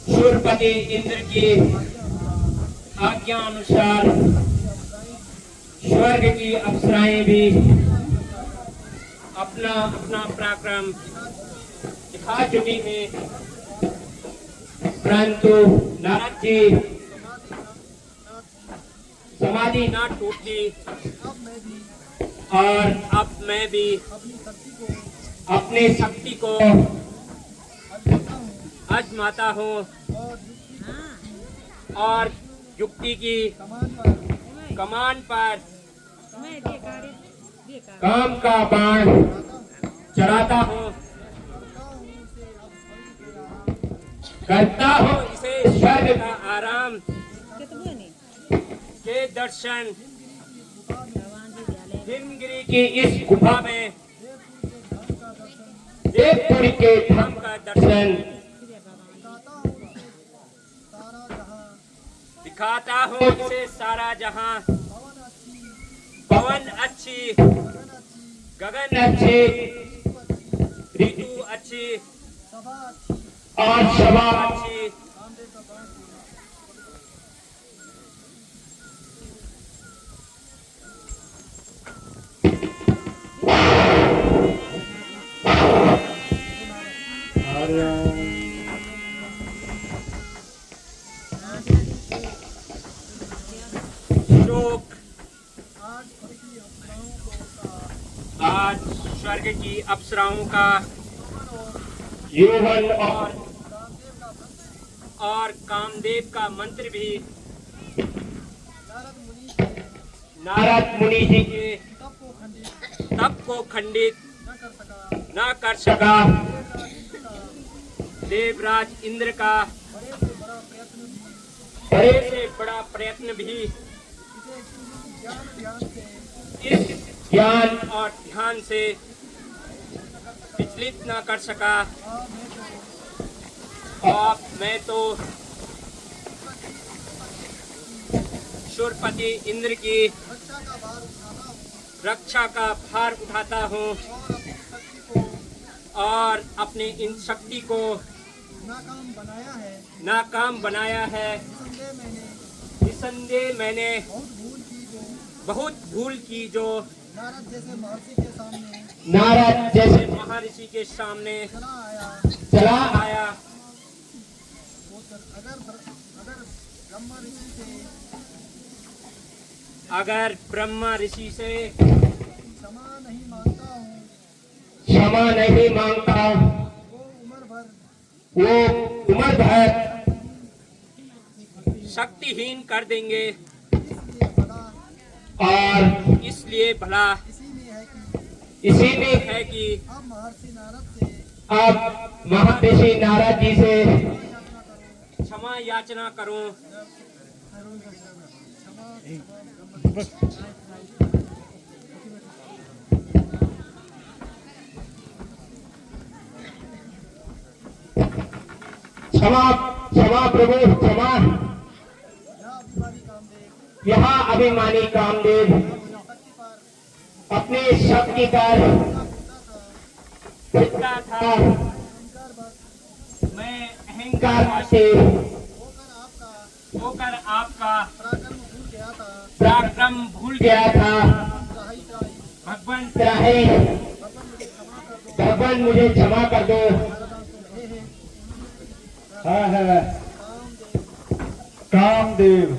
शूरपति इंद्र की आज्ञा अनुसार स्वर्ग की अप्सराएं भी अपना अपना पराक्रम दिखा चुकी हैं, परंतु नारद जी समाधि ना टूटी और अब मैं भी अपने शक्ति को आजमाता हूँ और युक्ति की कमान पर काम का बाण चलाता हूँ, करता हूँ इसे स्वर्ग का आराम के दर्शन। हिमगिरी की इस गुफा में देवपुरी के धाम का दर्शन दिखाता हूँ इसे सारा जहां। पवन अच्छी, गगन अच्छी, ऋतु अच्छी और सभा अच्छी। आज स्वर्ग की अप्सराओं का यौवन और कामदेव का मंत्र भी नारद मुनि जी के तप को खंडित न कर सका। देवराज इंद्र का बड़े से बड़ा प्रयत्न भी इस ज्ञान और ध्यान से विचलित न कर सका। और मैं तो शूरपति इंद्र की रक्षा का भार उठाता हूँ और अपने इन शक्ति को नाकाम बनाया है। निसंदेह मैंने बहुत भूल की जो नारद जैसे महर्षि के सामने चला आया। अगर ब्रह्मा ऋषि से क्षमा नहीं मांगता वो उम्र भर शक्तिहीन कर देंगे। और इसलिए भला इसी में है कि अब महर्षि नारद जी से क्षमा याचना करूं। क्षमा क्षमा प्रभु क्षमा। यहाँ अभिमानी कामदेव अपने शक्ति पर फिरता था। मैं अहंकार से होकर आपका पराक्रम भूल गया था। भगवान चाहे भगवान मुझे क्षमा कर दो। है कामदेव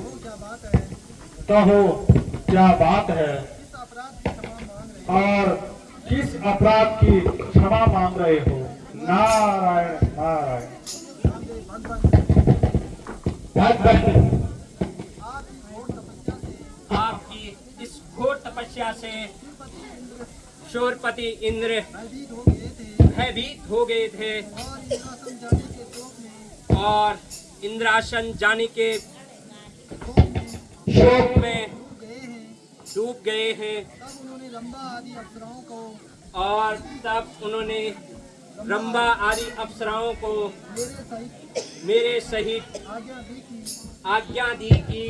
कहो क्या बात है और किस अपराध की क्षमा मांग रहे हो? नारायण नारायण। भगवान आपकी इस घोर तपस्या से शूरपति इंद्र भयभीत हो गए थे और इंद्रासन जाने के शोक में डूब गए हैं। और तब उन्होंने रंभा आदि अप्सराओं को मेरे सहित आज्ञा दी कि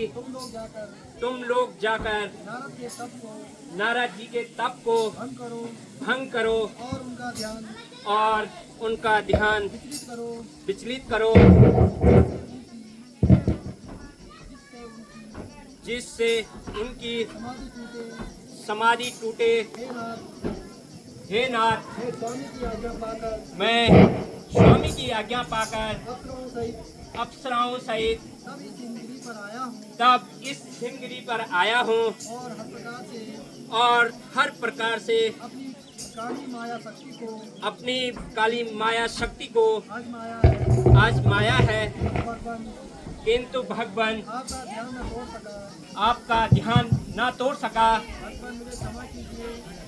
तुम लोग जाकर नारद जी के तप को भंग करो और उनका ध्यान विचलित करो जिससे उनकी समाधि टूटे। हे नाथ मैं स्वामी की आज्ञा पाकर अप्सराओं सहित तब इस हिमगिरी पर आया हूँ और हर प्रकार से अपनी काली माया शक्ति को आजमाया है, किंतु भगवान आपका ध्यान न तोड़ सका।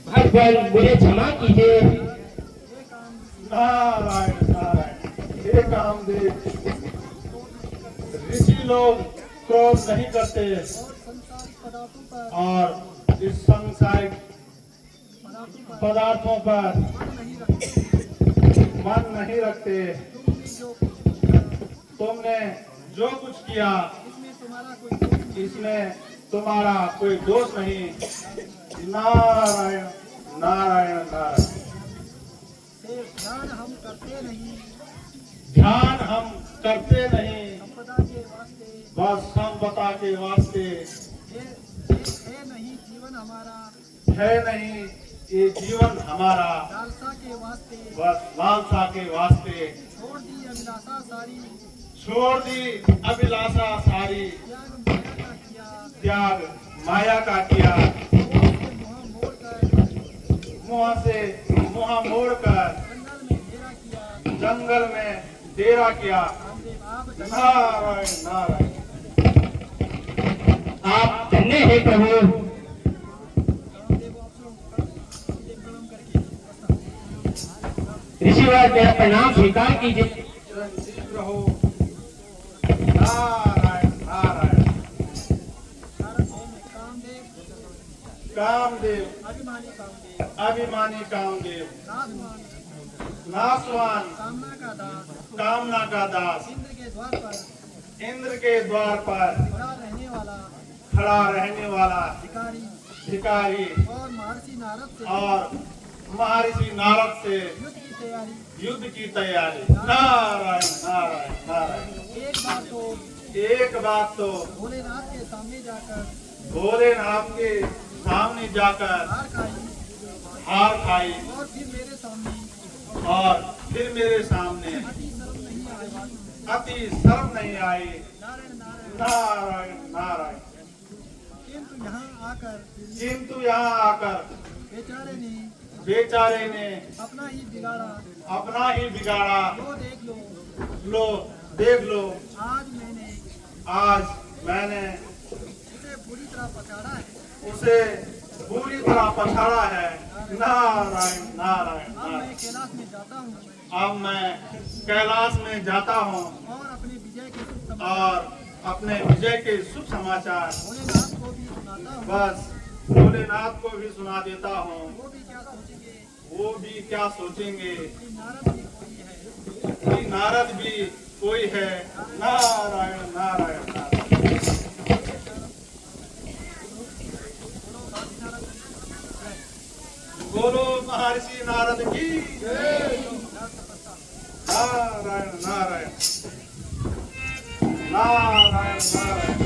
भगवान मुझे क्षमा कीजिए। नारायण नारायण। हे कामदेव ऋषि लोग क्रोध नहीं करते और इस सांसारिक पदार्थों पर मन नहीं रखते। तुमने जो कुछ किया इसमें तुम्हारा कोई दोष नहीं। नारायण नारायण नारायण। ध्यान हम करते नहीं, ध्यान हम करते नहीं, बस संपदा के वास्ते। है नहीं जीवन हमारा, है नहीं ये जीवन हमारा, लालसा के वास्ते, बस लालसा के वास्ते। छोड़ दी अभिलाषा सारी, छोड़ दी अभिलाषा सारी, त्याग माया का किया। मुँह से मुँह मोड़कर जंगल में डेरा किया। नारायण नारायण। आप धन्य है प्रभु। ऋषिवर मेरा प्रणाम स्वीकार कीजिए। चिरंजीव रहो। नारायण नारायण। कामदेव अभिमानी कामदेव, नासवान कामना का दास, इंद्र के द्वार पर खड़ा रहने वाला भिखारी और महर्षि नारद से तैयारी। युद्ध की तैयारी। नारायण नारायण नारायण। एक बार तो भोलेनाथ के सामने जाकर हार खाई हार खाई और फिर मेरे सामने अति शर्म नहीं आई। नारायण नारायण। नारायण नारायण। किंतु यहाँ आकर बेचारे ने अपना ही बिगाड़ा। लो देख लो आज मैंने आज मैंने उसे बुरी तरह पछाड़ा है। नारायण नारायण अब मैं नारायण। कैलाश में जाता हूँ अब मैं कैलाश में जाता हूँ और अपने विजय के शुभ समाचार और अपने विजय के शुभ समाचार भोलेनाथ को भी सुनाता हूँ। बस भोलेनाथ को भी सुना देता हूँ। वो भी क्या सोचेंगे वो भी क्या सोचेंगे कि नारद भी कोई है। कि नारद भी कोई है। नारायण नारायण नारायण। बोलो महर्षि नारद की नारायण नारायण नारायण नारायण।